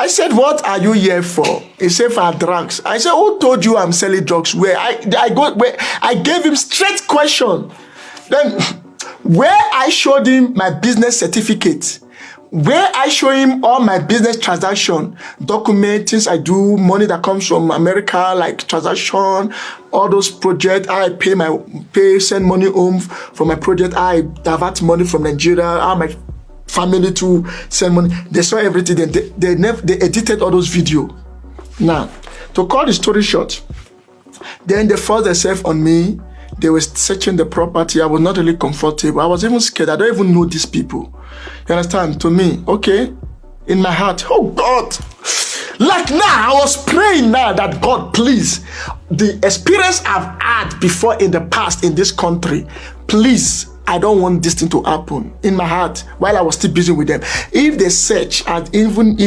I said, what are you here for? He said, for drugs. I said, who told you I'm selling drugs? Where? I gave him straight question. Then, where I showed him my business certificate, where I show him all my business transaction, documents, things I do, money that comes from America, like transaction, all those projects, I send money home for my project, I divert money from Nigeria, how my family to send money. They saw everything. They edited all those videos. Now, to cut the story short, then they forced themselves on me. They were searching the property. I was not really comfortable. I was even scared. I don't even know these people. You understand? To me, okay, in my heart, oh God, like now, I was praying now that God, please, the experience I've had before in the past in this country, please, I don't want this thing to happen in my heart while I was still busy with them. If they search, and even if